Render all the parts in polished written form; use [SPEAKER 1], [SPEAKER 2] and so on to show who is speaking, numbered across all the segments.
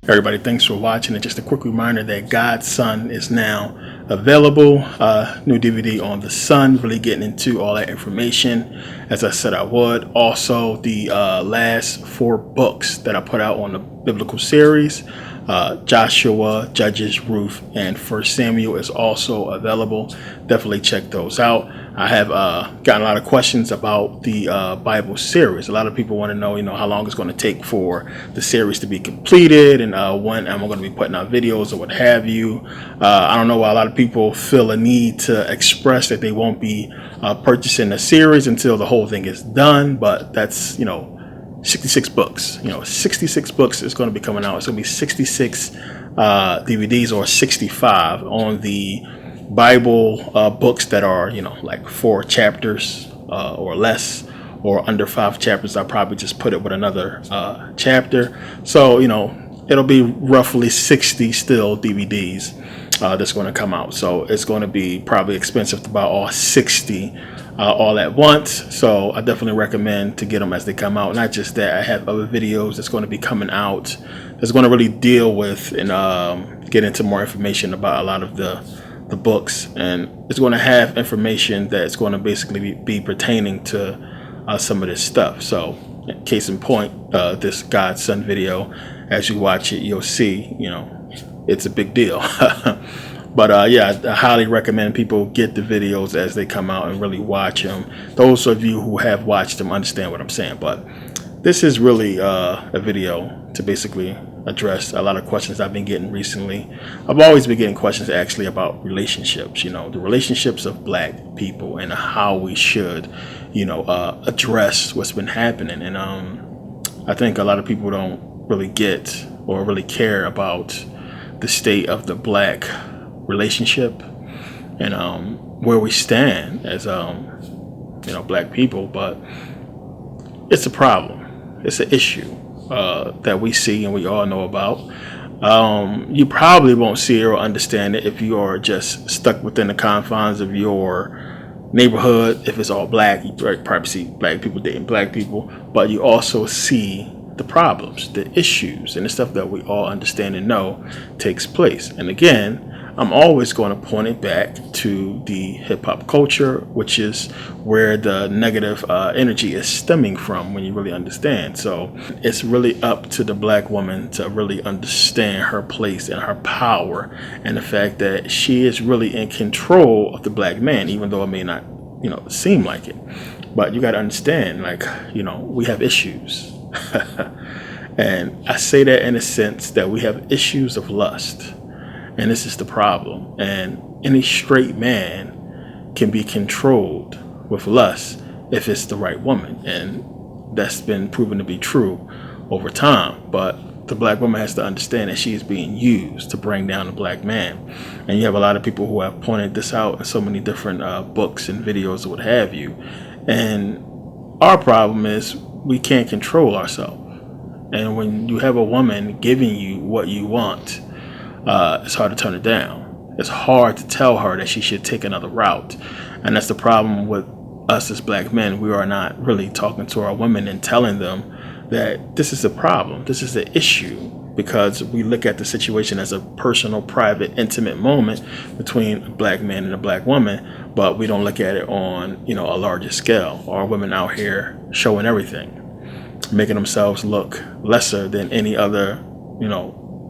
[SPEAKER 1] Everybody, thanks for watching. And just a quick reminder that God's Sun is now available. New DVD on the Sun, really getting into all that information as I said I would. Also, the last 4 books that I put out on the biblical series, Joshua, Judges, Ruth, and 1 Samuel is also available. Definitely check those out. I have gotten a lot of questions about the Bible series. A lot of people want to know, how long it's going to take for the series to be completed, and when am I going to be putting out videos or what have you. I don't know why a lot of people feel a need to express that they won't be purchasing the series until the whole thing is done, but that's 66 books. 66 books is going to be coming out. It's going to be 66 DVDs, or 65 on the Bible books that are like 4 chapters or less, or under 5 chapters. I'll probably just put it with another chapter. So it'll be roughly 60 still DVDs that's going to come out. So it's going to be probably expensive to buy all 60 all at once. So I definitely recommend to get them as they come out. Not just that, I have other videos that's going to be coming out that's going to really deal with and get into more information about a lot of the books, and it's going to have information that's going to basically be pertaining to some of this stuff. So case in point, this God's Son video, as you watch it, you'll see it's a big deal. But yeah, I highly recommend people get the videos as they come out and really watch them. Those of you who have watched them understand what I'm saying, but this is really a video to basically address a lot of questions I've been getting recently. I've always been getting questions actually about relationships, the relationships of Black people and how we should, address what's been happening. And I think a lot of people don't really get or really care about the state of the Black relationship and where we stand as Black people. But it's a problem. It's an issue that we see and we all know about. You probably won't see it or understand it if you are just stuck within the confines of your neighborhood. If it's all Black, you probably see Black people dating Black people, but you also see the problems, the issues, and the stuff that we all understand and know takes place. And again, I'm always going to point it back to the hip-hop culture, which is where the negative energy is stemming from, when you really understand. So it's really up to the Black woman to really understand her place and her power, and the fact that she is really in control of the Black man, even though it may not seem like it. But you got to understand, we have issues. And I say that in a sense that we have issues of lust. And this is the problem. And any straight man can be controlled with lust if it's the right woman. And that's been proven to be true over time. But the Black woman has to understand that she is being used to bring down the Black man. And you have a lot of people who have pointed this out in so many different books and videos or what have you. And our problem is we can't control ourselves. And when you have a woman giving you what you want, it's hard to turn it down. It's hard to tell her that she should take another route. And that's the problem with us as Black men. We are not really talking to our women and telling them that this is a problem, this is the issue, because we look at the situation as a personal, private, intimate moment between a Black man and a Black woman, but we don't look at it on a larger scale. Our women out here showing everything, making themselves look lesser than any other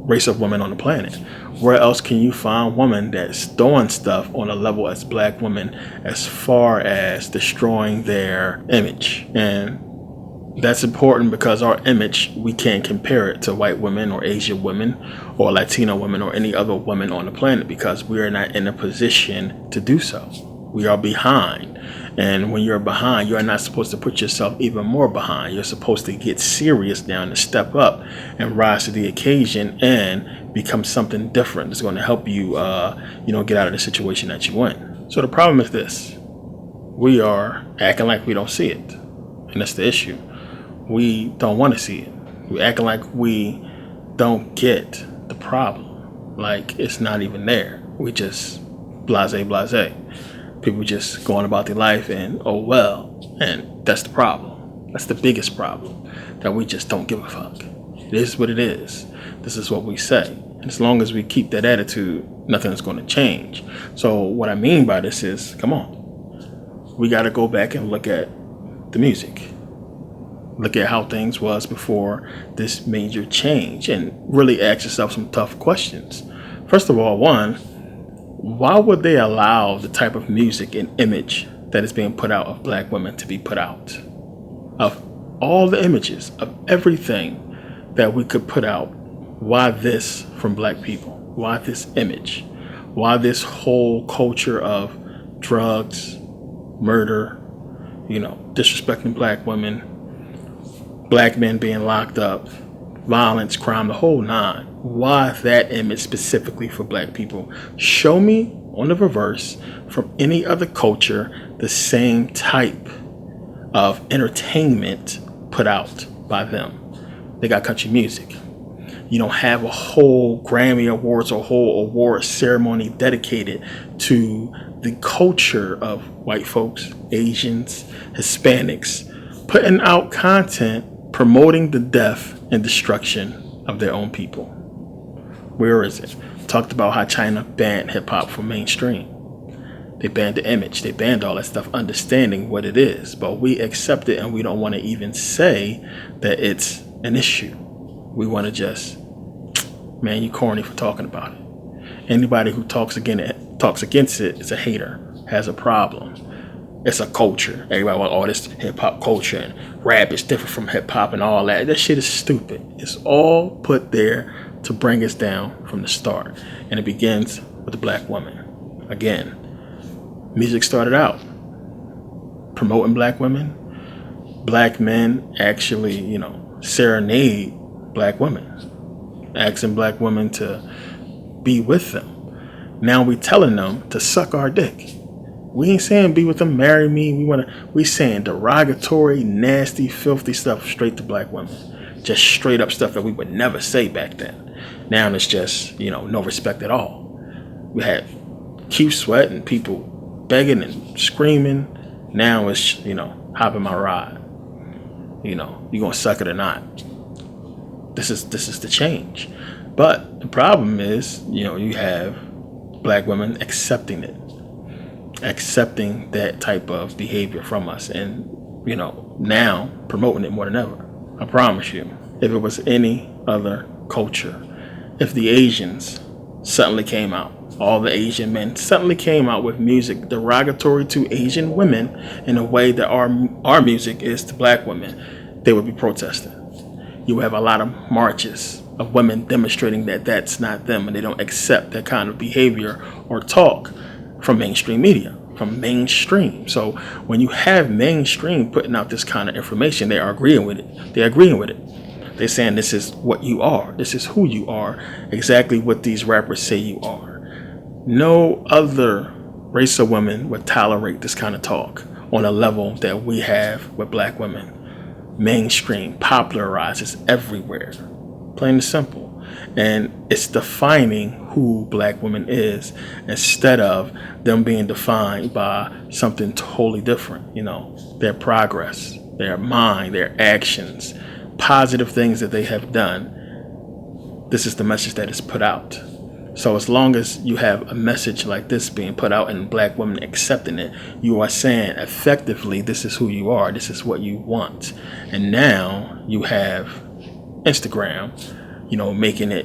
[SPEAKER 1] race of women on the planet. Where else can you find women that's doing stuff on a level as Black women, as far as destroying their image? And that's important because our image, we can't compare it to white women or Asian women or Latino women or any other women on the planet, because we are not in a position to do so. We are behind. And when you're behind, you're not supposed to put yourself even more behind. You're supposed to get serious now and step up and rise to the occasion and become something different that's going to help you, get out of the situation that you're in. So the problem is this: we are acting like we don't see it, and that's the issue. We don't want to see it. We're acting like we don't get the problem, like it's not even there. We just blase. People just going about their life and oh well, and that's the problem. That's the biggest problem, that we just don't give a fuck. It is what it is. This is what we say. And as long as we keep that attitude, nothing's going to change. So what I mean by this is, come on. We got to go back and look at the music. Look at how things was before this major change and really ask yourself some tough questions. First of all, one, why would they allow the type of music and image that is being put out of black women to be put out? Of all the images, of everything that we could put out, why this from black people? Why this image? Why this whole culture of drugs, murder, disrespecting black women, black men being locked up, violence, crime, the whole nine? Why that image specifically for black people? Show me on the reverse from any other culture the same type of entertainment put out by them. They got country music. You don't have a whole Grammy Awards or whole award ceremony dedicated to the culture of white folks, Asians, Hispanics, putting out content promoting the death and destruction of their own people. Where is it? Talked about how China banned hip hop from mainstream. They banned the image. They banned all that stuff, understanding what it is. But we accept it and we don't want to even say that it's an issue. We want to just, man, you corny for talking about it. Anybody who talks against it is a hater, has a problem. It's a culture. Everybody wants all this hip hop culture and rap is different from hip hop and all that. That shit is stupid. It's all put there to bring us down from the start. And it begins with the black woman. Again, music started out promoting black women. Black men actually, serenade black women, asking black women to be with them. Now we telling them to suck our dick. We ain't saying be with them, marry me. We saying derogatory, nasty, filthy stuff straight to black women. Just straight up stuff that we would never say back then. Now it's just, no respect at all. We had Keith Sweat and people begging and screaming. Now it's, hop in my ride. You gonna suck it or not. This is the change. But the problem is, you have black women accepting it. Accepting that type of behavior from us and, now promoting it more than ever. I promise you, if it was any other culture, if the Asians suddenly came out, all the Asian men suddenly came out with music derogatory to Asian women in a way that our music is to black women, they would be protesting. You would have a lot of marches of women demonstrating that that's not them and they don't accept that kind of behavior or talk from mainstream media, from mainstream. So when you have mainstream putting out this kind of information, they are agreeing with it. They're agreeing with it. They're saying this is what you are. This is who you are. Exactly what these rappers say you are. No other race of women would tolerate this kind of talk on a level that we have with black women. Mainstream, popularizes everywhere. Plain and simple. And it's defining who black women is instead of them being defined by something totally different. Their progress, their mind, their actions, positive things that they have done. This is the message that is put out. So as long as you have a message like this being put out and black women accepting it, you are saying effectively, this is who you are. This is what you want. And now you have Instagram, making it,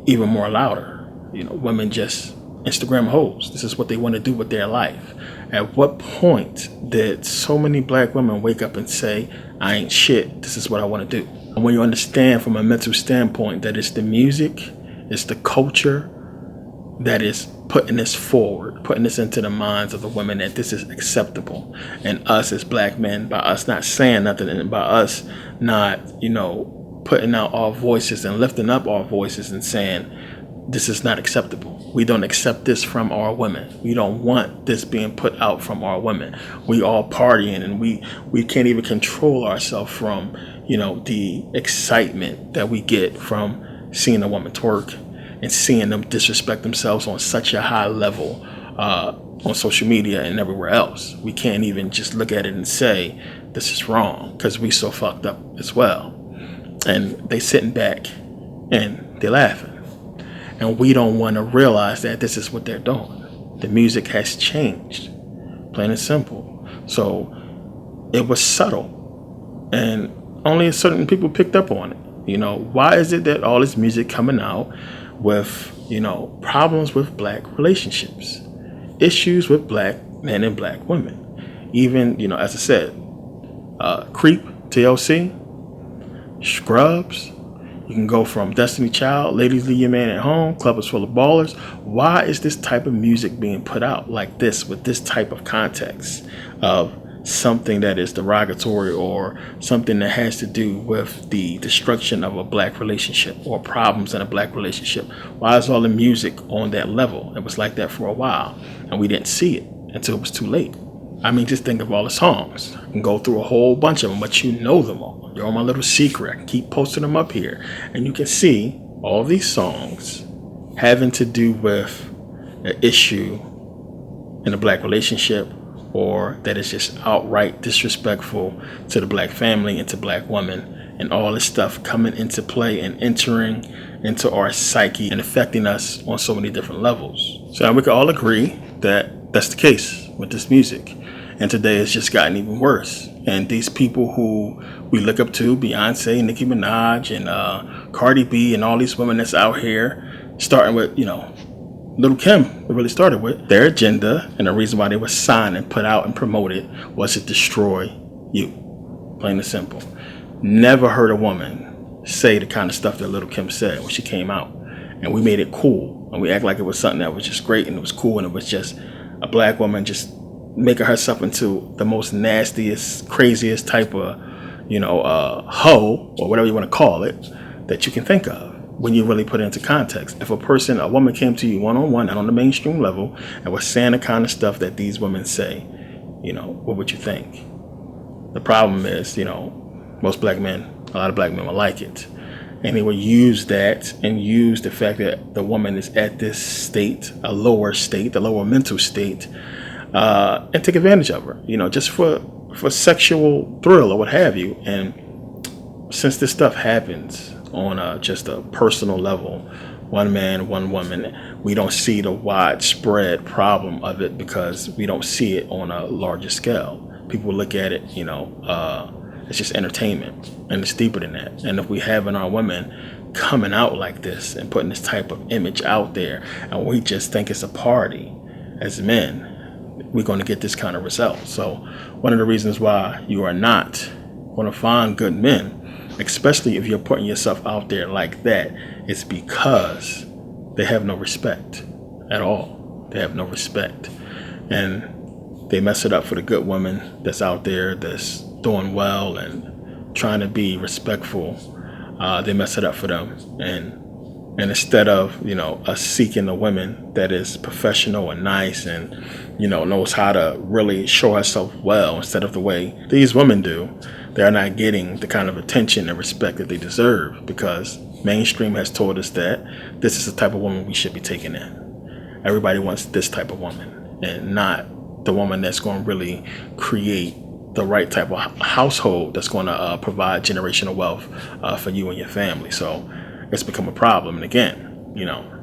[SPEAKER 1] even more louder. Women just Instagram hoes. This is what they want to do with their life. At what point did so many black women wake up and say, I ain't shit. This is what I want to do. And when you understand from a mental standpoint that it's the music, it's the culture that is putting this forward, putting this into the minds of the women that this is acceptable. And us as black men, by us not saying nothing and by us not, putting out our voices and lifting up our voices and saying, this is not acceptable. We don't accept this from our women. We don't want this being put out from our women. We all partying and we can't even control ourselves from, the excitement that we get from seeing a woman twerk and seeing them disrespect themselves on such a high level on social media and everywhere else. We can't even just look at it and say this is wrong because we so fucked up as well. and they sitting back and they're laughing. And we don't want to realize that this is what they're doing. The music has changed, plain and simple. So it was subtle, and only certain people picked up on it. Why is it that all this music coming out with, problems with black relationships, issues with black men and black women? Even, as I said, Creep, TLC, Scrubs. You can go from Destiny Child, Ladies Leave Your Man at Home, Club is Full of Ballers. Why is this type of music being put out like this, with this type of context of something that is derogatory or something that has to do with the destruction of a black relationship or problems in a black relationship? Why is all the music on that level? It was like that for a while, and we didn't see it until it was too late. I mean, just think of all the songs. I can go through a whole bunch of them, but you know them all. They're on my little secret. I can keep posting them up here. And you can see all these songs having to do with an issue in a black relationship, or that is just outright disrespectful to the black family and to black women, and all this stuff coming into play and entering into our psyche and affecting us on so many different levels. So we can all agree that that's the case with this music. And today it's just gotten even worse. And these people who we look up to, Beyonce, Nicki Minaj, and Cardi B, and all these women that's out here, starting with, Little Kim, it really started with. Their agenda and the reason why they were signed and put out and promoted was to destroy you. Plain and simple. Never heard a woman say the kind of stuff that Little Kim said when she came out. And we made it cool. And we act like it was something that was just great and it was cool, and it was just a black woman just making herself into the most nastiest, craziest type of, hoe, or whatever you want to call it, that you can think of when you really put it into context. If a woman came to you one-on-one and on the mainstream level and was saying the kind of stuff that these women say, what would you think? The problem is, most black men, a lot of black men will like it. And they will use that and use the fact that the woman is at this state, a lower mental state, and take advantage of her, just for sexual thrill or what have you. And since this stuff happens on just a personal level, one man, one woman, we don't see the widespread problem of it because we don't see it on a larger scale. People look at it, it's just entertainment, and it's deeper than that. And if we having our women coming out like this and putting this type of image out there, and we just think it's a party as men, we're going to get this kind of result. So one of the reasons why you are not going to find good men, especially if you're putting yourself out there like that, is because they have no respect at all. They have no respect. And they mess it up for the good woman that's out there that's doing well and trying to be respectful. They mess it up for them. And instead of, us seeking a woman that is professional and nice and, knows how to really show herself well, instead of the way these women do, they're not getting the kind of attention and respect that they deserve, because mainstream has told us that this is the type of woman we should be taking in. Everybody wants this type of woman, and not the woman that's going to really create the right type of household that's going to provide generational wealth for you and your family. So it's become a problem. And again,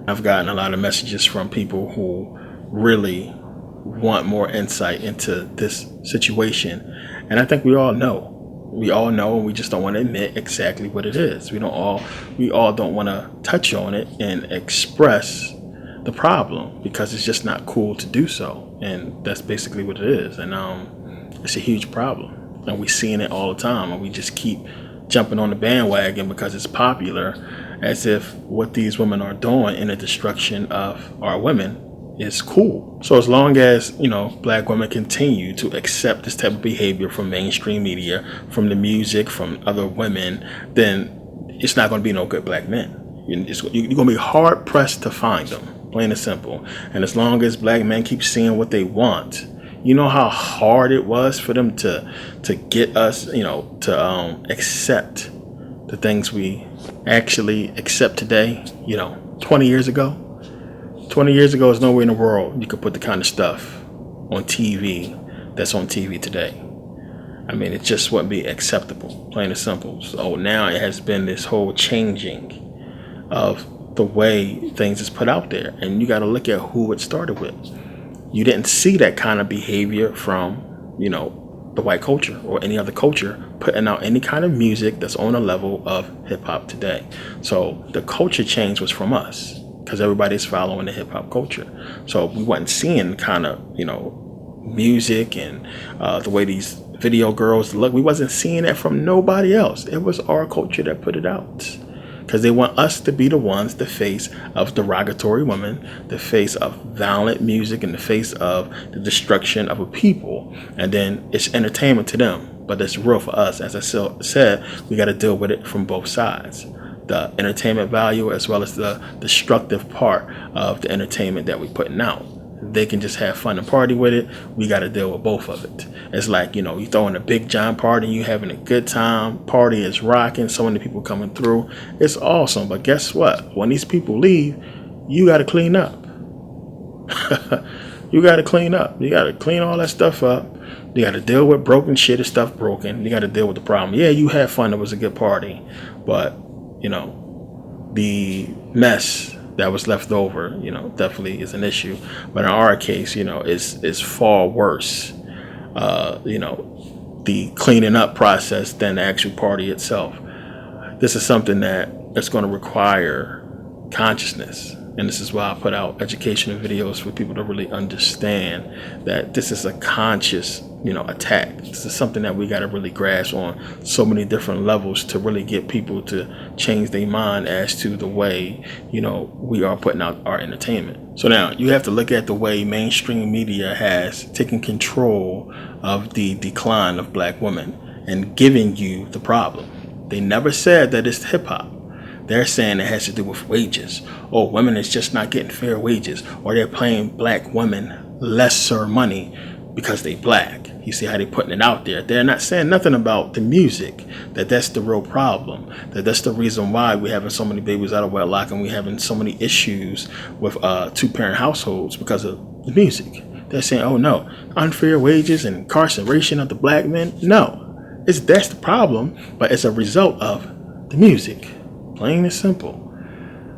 [SPEAKER 1] I've gotten a lot of messages from people who really want more insight into this situation. And I think we all know, and we just don't want to admit exactly what it is. We all don't want to touch on it and express the problem because it's just not cool to do so. And that's basically what it is. And it's a huge problem. And we're seeing it all the time. And we just keep jumping on the bandwagon because it's popular, as if what these women are doing in the destruction of our women is cool. So as long as, black women continue to accept this type of behavior from mainstream media, from the music, from other women, then it's not going to be no good black men. You're going to be hard pressed to find them, plain and simple. And as long as black men keep seeing what they want, you know how hard it was for them to get us, to accept the things we actually accept today. 20 years ago, there's nowhere in the world you could put the kind of stuff on TV that's on TV today. I mean, it just wouldn't be acceptable, plain and simple. So now it has been this whole changing of the way things is put out there. And you got to look at who it started with. You didn't see that kind of behavior from, the white culture or any other culture putting out any kind of music that's on a level of hip hop today. So the culture change was from us because everybody's following the hip hop culture. So we wasn't seeing kind of, music and the way these video girls look. We wasn't seeing that from nobody else. It was our culture that put it out. Because they want us to be the ones, the face of derogatory women, the face of violent music, and the face of the destruction of a people. And then it's entertainment to them, but it's real for us. As I said, we got to deal with it from both sides. The entertainment value as well as the destructive part of the entertainment that we're putting out. They can just have fun and party with it. We got to deal with both of it. It's like, you throwing a big giant party, you having a good time, party is rocking, so many people coming through. It's awesome. But guess what? When these people leave, you got to clean up. You got to clean up. You got to clean all that stuff up. You got to deal with broken shit and stuff broken. You got to deal with the problem. Yeah, you had fun. It was a good party. But, the mess that was left over, definitely is an issue. But in our case, it's far worse, the cleaning up process than the actual party itself. This is something that is going to require consciousness. And this is why I put out educational videos for people to really understand that this is a conscious, attack. This is something that we got to really grasp on so many different levels to really get people to change their mind as to the way, we are putting out our entertainment. So now you have to look at the way mainstream media has taken control of the decline of black women and giving you the problem. They never said that it's hip hop. They're saying it has to do with wages. Oh, women is just not getting fair wages. Or they're paying black women lesser money because they black. You see how they're putting it out there. They're not saying nothing about the music, that's the real problem. That's the reason why we're having so many babies out of wedlock and we're having so many issues with two-parent households because of the music. They're saying, oh no, unfair wages and incarceration of the black men. No, that's the problem, but it's a result of the music. Plain and simple.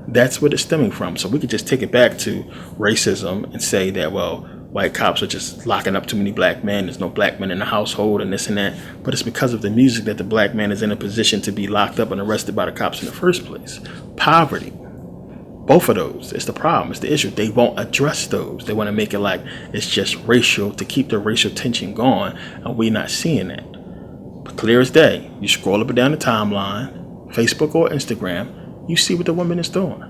[SPEAKER 1] That's what it's stemming from. So we could just take it back to racism and say that, well, white cops are just locking up too many black men. There's no black men in the household and this and that. But it's because of the music that the black man is in a position to be locked up and arrested by the cops in the first place. Poverty. Both of those. It's the problem. It's the issue. They won't address those. They want to make it like it's just racial to keep the racial tension going. And we're not seeing that. But clear as day, you scroll up and down the timeline, Facebook or Instagram, you see what the woman is doing.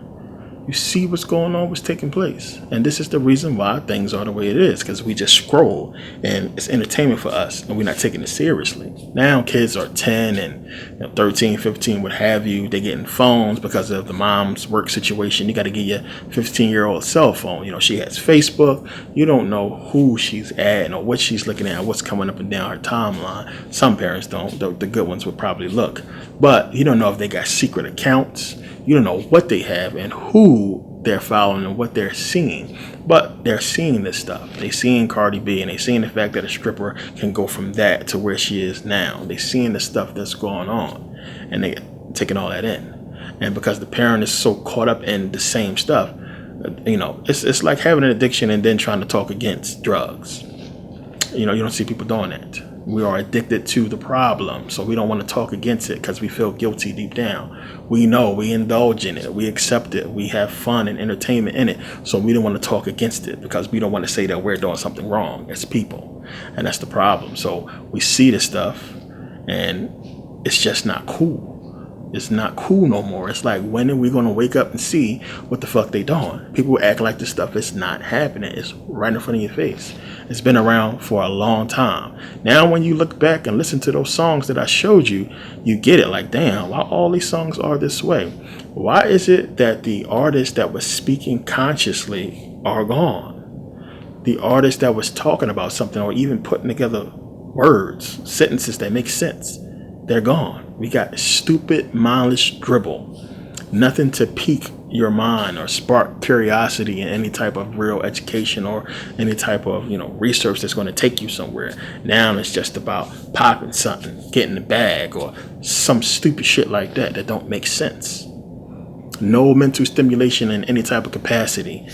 [SPEAKER 1] You see what's going on, what's taking place. And this is the reason why things are the way it is, because we just scroll and it's entertainment for us and we're not taking it seriously. Now kids are 10 and 13, 15, what have you. They're getting phones because of the mom's work situation. You got to get your 15-year-old cell phone. She has Facebook. You don't know who she's at or what she's looking at, what's coming up and down her timeline. Some parents don't. The good ones would probably look. But you don't know if they got secret accounts. You don't know what they have and who they're following and what they're seeing. But they're seeing this stuff. They're seeing Cardi B and they're seeing the fact that a stripper can go from that to where she is now. They're seeing the stuff that's going on and they're taking all that in. And because the parent is so caught up in the same stuff, it's like having an addiction and then trying to talk against drugs. You don't see people doing that. We are addicted to the problem, so we don't want to talk against it because we feel guilty deep down. We know, we indulge in it, we accept it, we have fun and entertainment in it, so we don't want to talk against it because we don't want to say that we're doing something wrong as people, and that's the problem. So we see this stuff, and it's just not cool. It's not cool no more. It's like, when are we going to wake up and see what the fuck they doing? People act like this stuff is not happening. It's right in front of your face. It's been around for a long time. Now, when you look back and listen to those songs that I showed you, you get it. Like, damn, why all these songs are this way? Why is it that the artists that was speaking consciously are gone? The artists that was talking about something or even putting together words, sentences that make sense, they're gone. We got stupid, mindless dribble. Nothing to pique your mind or spark curiosity in any type of real education or any type of, research that's going to take you somewhere. Now it's just about popping something, getting the bag, or some stupid shit like that that don't make sense. No mental stimulation in any type of capacity.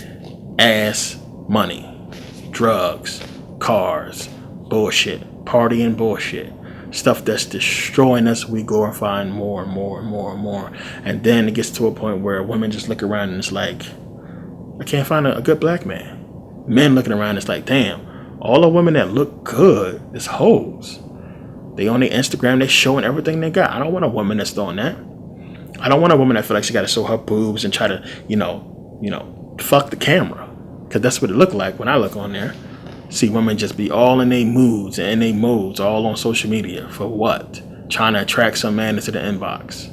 [SPEAKER 1] Ass, money, drugs, cars, bullshit, partying bullshit. Stuff that's destroying us, we glorifying more and more and more and more. And then it gets to a point where women just look around and it's like, I can't find a good black man. Men looking around, it's like, damn, all the women that look good is hoes. They on their Instagram, they showing everything they got. I don't want a woman that's doing that. I don't want a woman that feel like she got to show her boobs and try to, fuck the camera. Because that's what it looked like when I look on there. See women just be all in their moods and in their modes, all on social media. For what? Trying to attract some man into the inbox.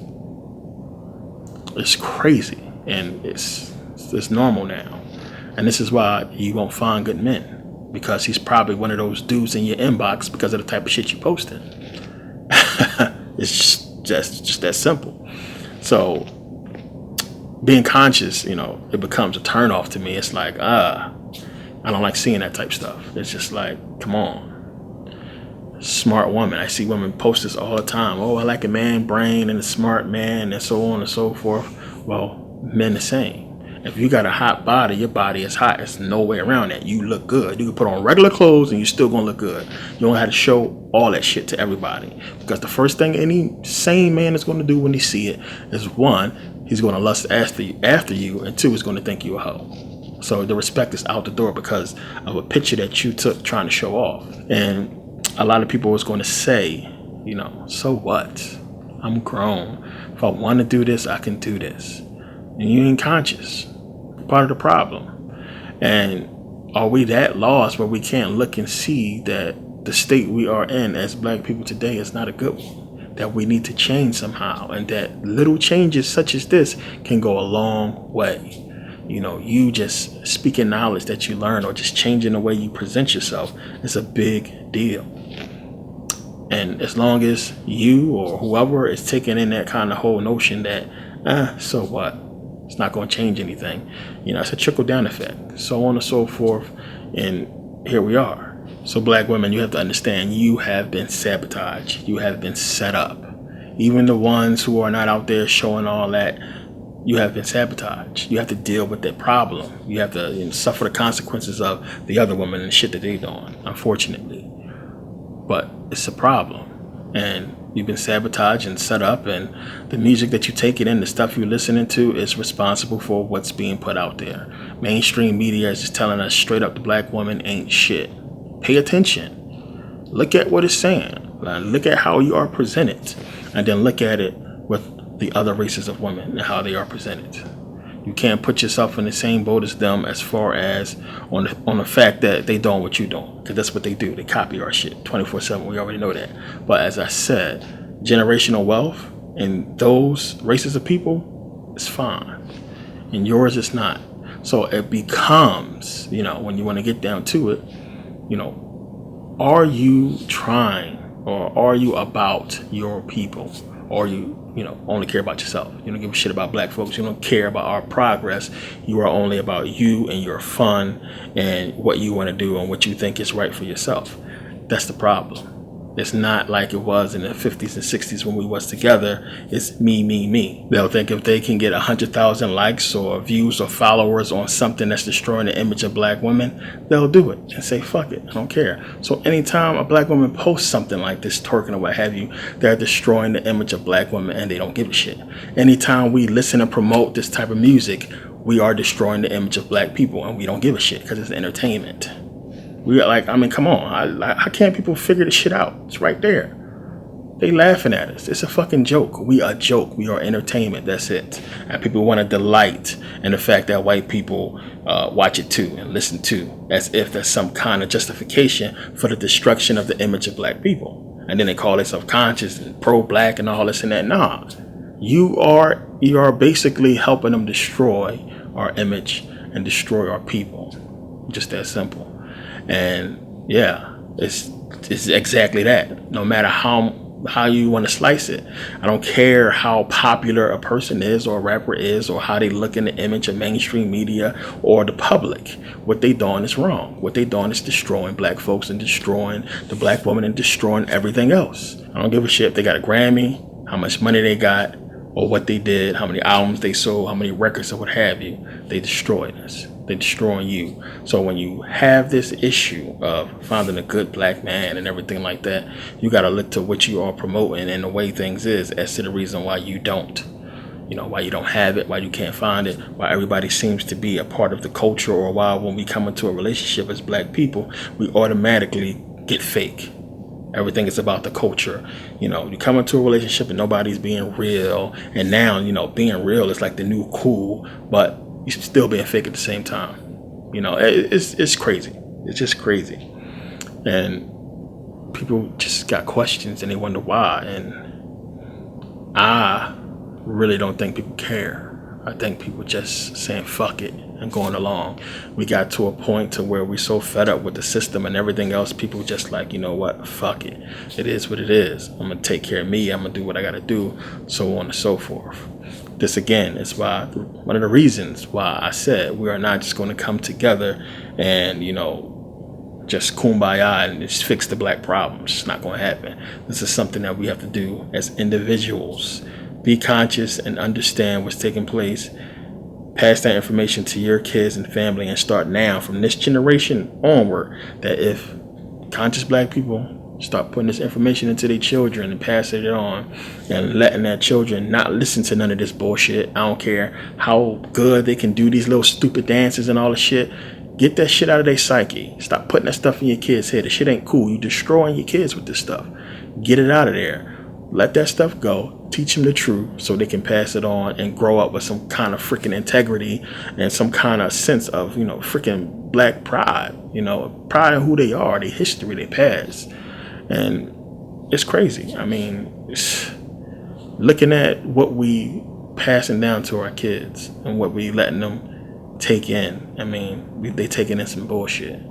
[SPEAKER 1] It's crazy. And it's normal now. And this is why you won't find good men. Because he's probably one of those dudes in your inbox because of the type of shit you posting. It's just that simple. So being conscious, it becomes a turn off to me. It's like, I don't like seeing that type stuff. It's just like, come on. Smart woman. I see women post this all the time. Oh, I like a man brain and a smart man and so on and so forth. Well, men the same. If you got a hot body, your body is hot. There's no way around that. You look good. You can put on regular clothes and you're still going to look good. You don't have to show all that shit to everybody. Because the first thing any sane man is going to do when he see it is, one, he's going to lust after you, and two, he's going to think you a hoe. So the respect is out the door because of a picture that you took trying to show off. And a lot of people was going to say, so what? I'm grown. If I want to do this, I can do this. And you ain't conscious. Part of the problem. And are we that lost where we can't look and see that the state we are in as black people today is not a good one? That we need to change somehow. And that little changes such as this can go a long way. You just speaking knowledge that you learn or just changing the way you present yourself is a big deal. And as long as you or whoever is taking in that kind of whole notion that, so what? It's not going to change anything. It's a trickle down effect, so on and so forth. And here we are. So black women, you have to understand you have been sabotaged. You have been set up. Even the ones who are not out there showing all that, you have been sabotaged. You have to deal with that problem. You have to suffer the consequences of the other women and the shit that they're doing, unfortunately. But it's a problem. And you've been sabotaged and set up, and the music that you take it in, the stuff you're listening to is responsible for what's being put out there. Mainstream media is just telling us straight up the black woman ain't shit. Pay attention. Look at what it's saying. Look at how you are presented. And then look at it with the other races of women and how they are presented. You can't put yourself in the same boat as them as far as on the fact that they doing what you doing, because that's what they do. They copy our shit 24/7. We already know that. But as I said, generational wealth in those races of people is fine, and yours is not. So it becomes, when you want to get down to it, are you trying or are you about your people? Or you only care about yourself. You don't give a shit about black folks. You don't care about our progress. You are only about you and your fun and what you want to do and what you think is right for yourself. That's the problem. It's not like it was in the 50s and 60s when we was together. It's me, me, me. They'll think if they can get 100,000 likes or views or followers on something that's destroying the image of black women, they'll do it and say, fuck it, I don't care. So anytime a black woman posts something like this, twerking or what have you, they're destroying the image of black women and they don't give a shit. Anytime we listen and promote this type of music, we are destroying the image of black people and we don't give a shit because it's entertainment. We are like, come on. How can't people figure this shit out? It's right there. They laughing at us. It's a fucking joke. We are a joke. We are entertainment. That's it. And people want to delight in the fact that white people watch it too and listen to, as if that's some kind of justification for the destruction of the image of black people. And then they call themselves conscious and pro-black and all this and that. Nah. You are basically helping them destroy our image and destroy our people. Just that simple. And yeah, it's exactly that. No matter how how you want to slice it. I don't care how popular a person is or a rapper is or how they look in the image of mainstream media or the public. What they doing is wrong. What they doing is destroying black folks and destroying the black woman and destroying everything else. I don't give a shit if they got a Grammy, how much money they got, or what they did, how many albums they sold, how many records or what have you. They destroyed us. They're destroying you. So when you have this issue of finding a good black man and everything like that, you got to look to what you are promoting and the way things is as to the reason why you don't. Why you don't have it, why you can't find it, why everybody seems to be a part of the culture, or why when we come into a relationship as black people, we automatically get fake. Everything is about the culture. You come into a relationship and nobody's being real. And now, being real is like the new cool, but you're still being fake at the same time. It's crazy. It's just crazy. And people just got questions and they wonder why. And I really don't think people care. I think people just saying fuck it and going along. We got to a point to where we're so fed up with the system and everything else. People just like, you know what, fuck it. It is what it is. I'm going to take care of me. I'm going to do what I got to do, so on and so forth. This again is one of the reasons why I said we are not just going to come together and, just kumbaya and just fix the black problem. It's just not going to happen. This is something that we have to do as individuals. Be conscious and understand what's taking place. Pass that information to your kids and family and start now from this generation onward, that if conscious black people start putting this information into their children and passing it on and letting their children not listen to none of this bullshit. I don't care how good they can do these little stupid dances and all the shit. Get that shit out of their psyche. Stop putting that stuff in your kids' head. The shit ain't cool. You destroying your kids with this stuff. Get it out of there. Let that stuff go. Teach them the truth so they can pass it on and grow up with some kind of freaking integrity and some kind of sense of, freaking black pride. Pride in who they are, their history, their past. And it's crazy. I mean, looking at what we passing down to our kids and what we letting them take in. I mean, they taking in some bullshit.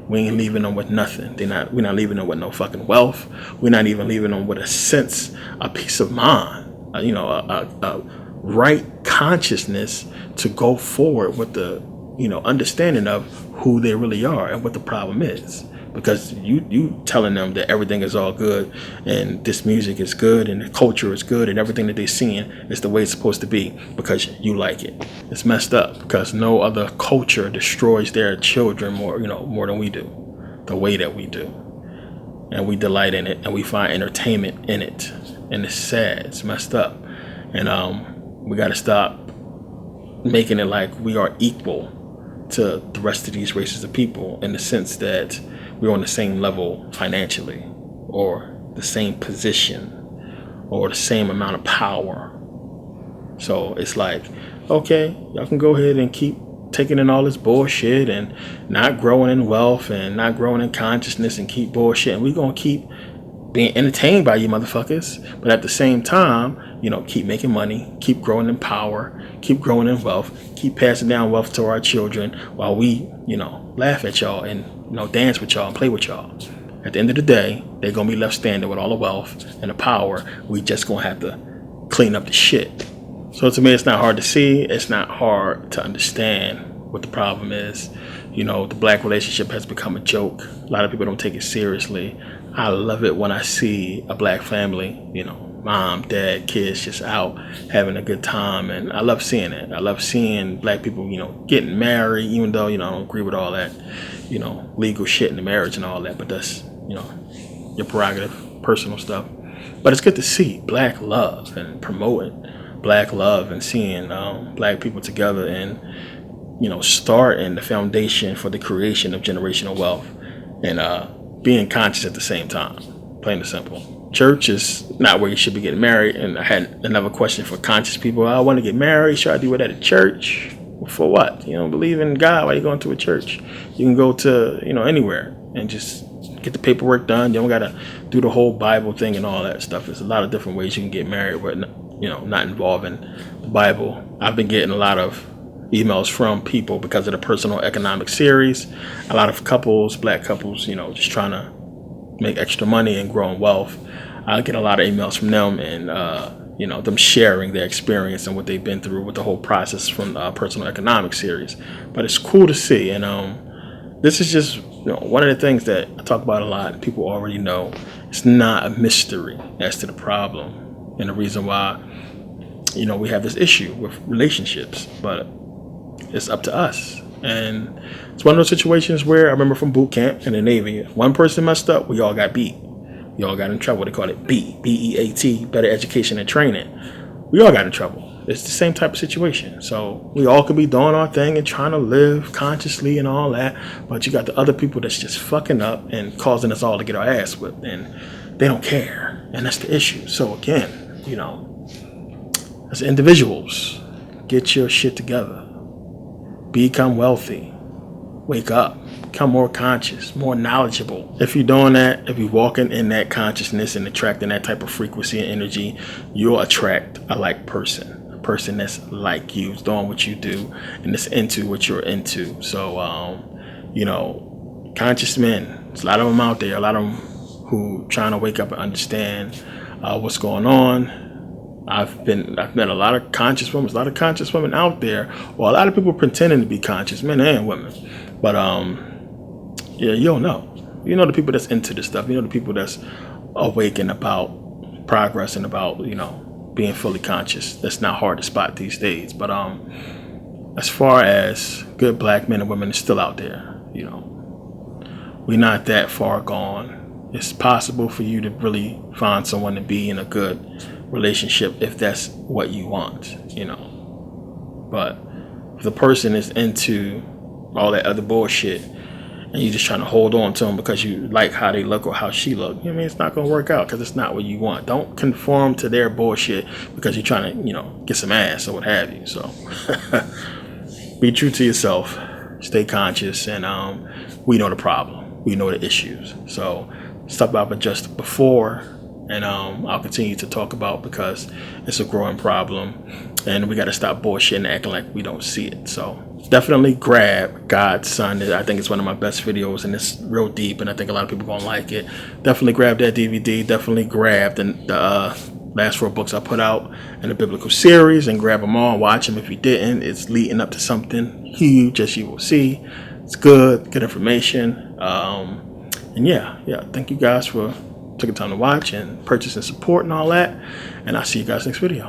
[SPEAKER 1] We ain't leaving them with nothing. We're not leaving them with no fucking wealth. We're not even leaving them with a sense, a peace of mind, a right consciousness to go forward with the, understanding of who they really are and what the problem is. Because you telling them that everything is all good and this music is good and the culture is good and everything that they're seeing is the way it's supposed to be because you like it. It's messed up because no other culture destroys their children more than we do, the way that we do. And we delight in it and we find entertainment in it. And it's sad. It's messed up. And we got to stop making it like we are equal to the rest of these races of people in the sense that we're on the same level financially or the same position or the same amount of power. So it's like, okay, y'all can go ahead and keep taking in all this bullshit and not growing in wealth and not growing in consciousness and keep bullshit. And we're going to keep being entertained by you motherfuckers. But at the same time, keep making money, keep growing in power, keep growing in wealth, keep passing down wealth to our children while we, laugh at y'all and, dance with y'all and play with y'all. At the end of the day, they're going to be left standing with all the wealth and the power. We just going to have to clean up the shit. So to me, it's not hard to see. It's not hard to understand what the problem is. The black relationship has become a joke. A lot of people don't take it seriously. I love it when I see a black family, mom, dad, kids just out having a good time. And I love seeing it. I love seeing black people, getting married, even though, I don't agree with all that, legal shit in the marriage and all that. But that's, your prerogative, personal stuff. But it's good to see black love and promoting black love and seeing black people together and, starting the foundation for the creation of generational wealth and being conscious at the same time, plain and simple. Church is not where you should be getting married. And I had another question for conscious people. I want to get married. Should I do it at a church? For what? You don't believe in God? Why are you going to a church? You can go to, anywhere and just get the paperwork done. You don't got to do the whole Bible thing and all that stuff. There's a lot of different ways you can get married where, not involving the Bible. I've been getting a lot of emails from people because of the personal economic series. A lot of couples, black couples, just trying to make extra money and grow in wealth. I get a lot of emails from them, and you know, them sharing their experience and what they've been through with the whole process from the personal economic series. But it's cool to see, and this is just, you know, one of the things that I talk about a lot. People already know it's not a mystery as to the problem and the reason why, you know, we have this issue with relationships, but it's up to us. And it's one of those situations where I remember from boot camp in the Navy, one person messed up, we all got beat. We all got in trouble. They call it BEAT, better education and training. We all got in trouble. It's the same type of situation. So we all could be doing our thing and trying to live consciously and all that, but you got the other people that's just fucking up and causing us all to get our ass whipped, and they don't care. And that's the issue. So again, you know, as individuals, get your shit together. Become wealthy. Wake up. Become more conscious, more knowledgeable. If you're doing that, if you're walking in that consciousness and attracting that type of frequency and energy, you'll attract a like person, a person that's like you, is doing what you do, and is into what you're into. So, you know, conscious men, there's a lot of them out there, a lot of them who trying to wake up and understand what's going on. I've met a lot of conscious women out there, or a lot of people pretending to be conscious, men and women. But yeah, you don't know. You know the people that's into this stuff. You know the people that's awake and about progress and about, you know, being fully conscious. That's not hard to spot these days. But as far as good black men and women, is still out there. You know, we're not that far gone. It's possible for you to really find someone to be in a good relationship if that's what you want, you know. But if the person is into all that other bullshit and you're just trying to hold on to them because you like how they look or how she look, you know what I mean? It's not going to work out because it's not what you want. Don't conform to their bullshit because you're trying to, you know, get some ass or what have you. So be true to yourself, stay conscious, and we know the problem. We know the issues. So stuff I've addressed before, and I'll continue to talk about because it's a growing problem, and we got to stop bullshitting and acting like we don't see it. So definitely grab God's Son. I think it's one of my best videos, and it's real deep, and I think a lot of people gonna like it. Definitely grab that DVD. Definitely grab the last 4 books I put out in the biblical series, and grab them all and watch them. If you didn't, it's leading up to something huge, as you will see. It's good information. And yeah, thank you guys for taking time to watch and purchase and support and all that. And I'll see you guys next video.